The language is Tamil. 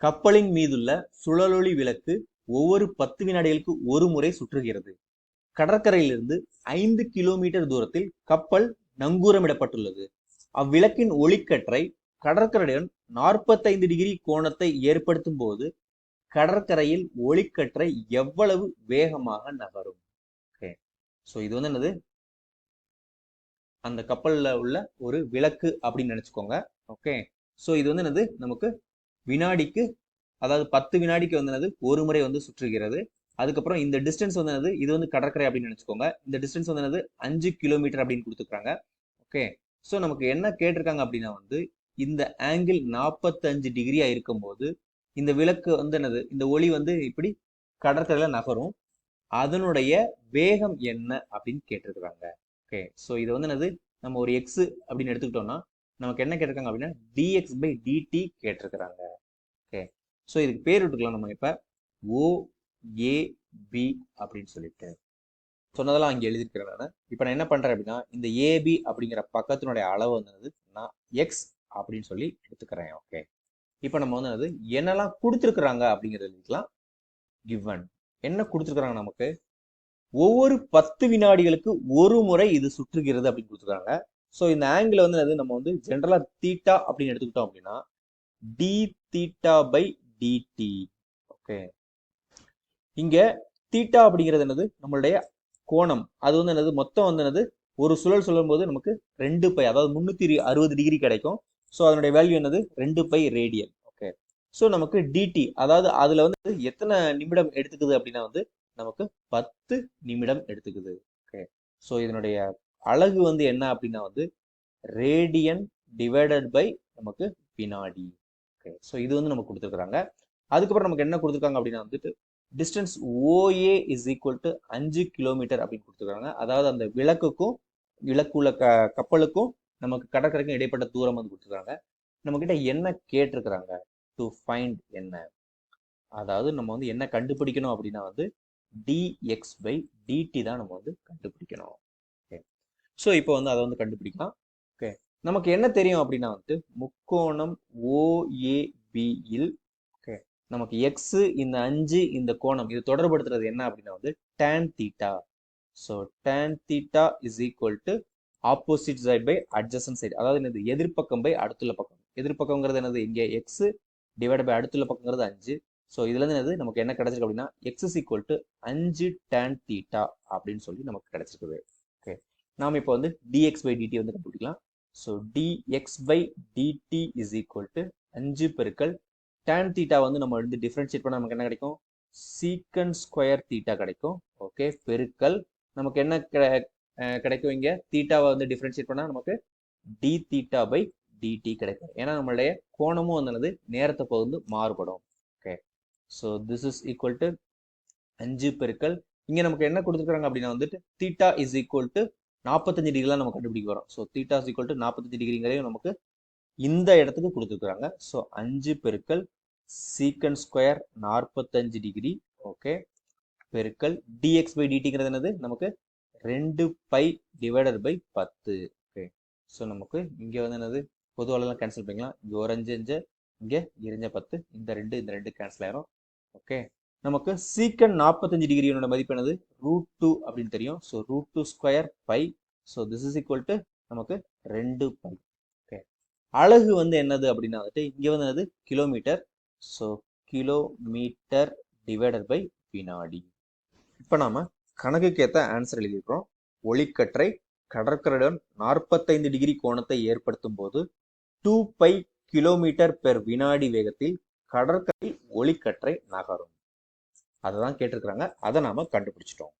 கப்பலின் மீதுள்ள சுழலொளி விளக்கு ஒவ்வொரு 10 வினாடிகளுக்கு ஒரு முறை சுற்றுகிறது. கடற்கரையிலிருந்து 5 கிலோமீட்டர் தூரத்தில் கப்பல் நங்கூரமிடப்பட்டுள்ளது. அவ்விளக்கின் ஒளிக்கற்றை கடற்கரையுடன் 45 டிகிரி கோணத்தை ஏற்படுத்தும் போது கடற்கரையில் ஒளிக்கற்றை எவ்வளவு வேகமாக நகரும்? ஸோ இது வந்து என்னது, அந்த கப்பல்ல உள்ள ஒரு விளக்கு அப்படின்னு நினைச்சுக்கோங்க. ஓகே, ஸோ இது வந்து என்னது, நமக்கு வினாடிக்கு, அதாவது 10 வினாடிக்கு வந்து என்னது ஒரு முறை வந்து சுற்றுகிறது. அதுக்கப்புறம் இந்த டிஸ்டன்ஸ் வந்து என்னது, இது வந்து கடற்கரை அப்படின்னு நினைச்சுக்கோங்க. இந்த டிஸ்டன்ஸ் வந்து என்னது 5 கிலோமீட்டர் அப்படின்னு கொடுத்துருக்காங்க. ஓகே, ஸோ நமக்கு என்ன கேட்டிருக்காங்க அப்படின்னா வந்து இந்த ஆங்கிள் 45 டிகிரியா இருக்கும்போது இந்த விளக்கு வந்து என்னது, இந்த ஒளி வந்து இப்படி கடற்கரையில நகரும், அதனுடைய வேகம் என்ன அப்படின்னு கேட்டிருக்கிறாங்க. ஓகே, ஸோ இது வந்து என்னது, நம்ம ஒரு எக்ஸ் அப்படின்னு எடுத்துக்கிட்டோம்னா நமக்கு என்ன கேட்டிருக்காங்க அப்படின்னா டிஎக்ஸ் பை டிடி கேட்டிருக்கிறாங்க. ஓகே, ஸோ இதுக்கு பேர் விட்டுக்கலாம் நம்ம இப்ப ஓஏபி அப்படின்னு சொல்லிட்டு சொன்னதெல்லாம் அங்கே எழுதியிருக்கிறேன் நான். இப்போ நான் என்ன பண்றேன் அப்படின்னா இந்த ஏபி அப்படிங்கிற பக்கத்தினுடைய அளவு வந்து நான் எக்ஸ் அப்படின்னு சொல்லி எடுத்துக்கிறேன். ஓகே, இப்போ நம்ம வந்து என்னெல்லாம் கொடுத்துருக்குறாங்க அப்படிங்கிறது எழுதிக்கலாம். கிவன் என்ன கொடுத்துருக்குறாங்க, நமக்கு ஒவ்வொரு 10 வினாடிகளுக்கு ஒரு முறை இது சுற்றுகிறது அப்படின்னு கொடுத்துருக்காங்க. ஸோ இந்த ஆங்கிள் வந்து நம்ம வந்து ஜென்ரலா தீட்டா அப்படின்னு எடுத்துக்கிட்டோம் அப்படின்னா d theta by dt. Okay, இங்க தீட்டா அப்படிங்கிறது என்னது, நம்மளுடைய கோணம். அது வந்து என்னது, மொத்தம் வந்து என்னது, ஒரு சுழல் சொல்லும் போது நமக்கு 2 பை, அதாவது 360 டிகிரி கிடைக்கும். ஸோ அதனுடைய வேல்யூ என்னது 2 பை ரேடியன். ஓகே, ஸோ நமக்கு டிடி, அதாவது அதுல வந்து எத்தனை நிமிடம் எடுத்துக்குது அப்படின்னா வந்து நமக்கு 10 நிமிடம் எடுத்துக்குது. ஓகே, ஸோ இதனுடைய அலகு வந்து என்ன அப்படின்னா வந்து ரேடியன் டிவைடட் பை நமக்கு வினாடி. ஓகே, ஸோ இது வந்து நமக்கு கொடுத்துருக்காங்க. அதுக்கப்புறம் நமக்கு என்ன கொடுத்துருக்காங்க அப்படின்னா வந்துட்டு distance OA is equal to 5 kilometre அப்படின்னு கொடுத்துருக்காங்க. அதாவது அந்த விளக்குக்கும் விளக்குள்ள கப்பலுக்கும் நமக்கு கடற்கரைக்கும் இடைப்பட்ட தூரம் வந்து கொடுத்துருக்காங்க. நம்ம கிட்ட என்ன கேட்டிருக்கிறாங்க, டு ஃபைண்ட் என்ன, அதாவது நம்ம வந்து என்ன கண்டுபிடிக்கணும் அப்படின்னா வந்து டிஎக்ஸ் பை டிடி தான் நம்ம வந்து கண்டுபிடிக்கணும். ஓகே, ஸோ இப்போ வந்து அதை வந்து கண்டுபிடிக்கலாம். ஓகே, நமக்கு என்ன தெரியும் அப்படின்னா வந்து முக்கோணம் ஓஏபியில் நமக்கு எக்ஸ் இந்த 5 இந்த கோணம் இது தொடர்படுத்துறது என்ன அப்படின்னா வந்து tan theta. So tan theta is equal to opposite side by adjacent side, அதாவது என்னது எதிர்பக்கம் பை அடுத்துள்ள பக்கம். எதிர்பக்கம்ங்கிறது என்னது, இங்கே எக்ஸ் டிவைட் பை அடுத்துள்ள பக்கங்கிறது 5. ஸோ இதுல இருந்து என்னது நமக்கு என்ன கிடைச்சிருக்கு அப்படின்னா X is equal to 5 tan theta அப்படின்னு சொல்லி நமக்கு கிடைச்சிருக்குது. ஓகே, நாம இப்போ வந்து டிஎக்ஸ் பை டிடி வந்து கண்டுபிடிக்கலாம். So dx by dt is equal to 5 பெருக்கல் tan தீட்டா வந்து நம்ம வந்து டிஃபரன்ஷியேட் பண்ணா நமக்கு என்ன கிடைக்கும், சீக்கன் ஸ்கொயர் தீட்டா கிடைக்கும். ஓகே, பெருக்கல் நமக்கு என்ன கிடைக்கும், இங்க தீட்டாவை வந்து டிஃபரன்ஷியேட் பண்ணா நமக்கு டி தீட்டா பை டிடி கிடைக்கும். ஏன்னா நம்மளுடைய கோணமும் வந்து நேரத்தை பொறுத்து மாறுபடும். Okay, so this is equal to 5 பெருக்கல் இங்க நமக்கு என்ன கொடுத்துருக்காங்க அப்படின்னா வந்துட்டு தீட்டா இஸ் ஈக்குவல் டு 45 டிகிரிலாம் நம்ம கண்டுபிடிக்க வரோம். So theta is equal to 45 டிகிரிங்கிறதையும் நமக்கு இந்த இடத்துக்கு கொடுத்துருக்காங்க. ஸோ 5 பெருக்கல் சீக்கன் ஸ்கொயர் 45 டிகிரி. ஓகே, பெருக்கல் டிஎக்ஸ் பை டிடிங்கிறது என்னது, நமக்கு 2 by divided by 10. Okay, so நமக்கு இங்கே வந்து என்னது பொதுவாலாம் கேன்சல் பண்ணிக்கலாம். இங்கே ஒரு 5 இங்கே இருந்த 10, இந்த 2 கேன்சல் ஆயிரும். ஓகே, நமக்கு சீக்கன் 45 டிகிரியோட மதிப்பு என்னது √2 அப்படின்னு தெரியும். So √2 square by. So this is equal to நமக்கு 2 பை. ஓகே, அலகு வந்து என்னது அப்படின்னா வந்துட்டு இங்க வந்து என்னது kilometre. So kilometre divided by வினாடி. இப்போ நாம கணக்குக்கு ஏற்ற ஆன்சர் எழுதியிருக்கிறோம். ஒளிக்கற்றை கடற்கரையுடன் 45 டிகிரி கோணத்தை ஏற்படுத்தும் போது 2 பை கிலோமீட்டர் பெர் வினாடி வேகத்தில் கடற்கரை ஒளிக்கற்றை நகரும். அதை தான் கேட்டிருக்கிறாங்க. அதை நாம கண்டுபிடிச்சிட்டோம்.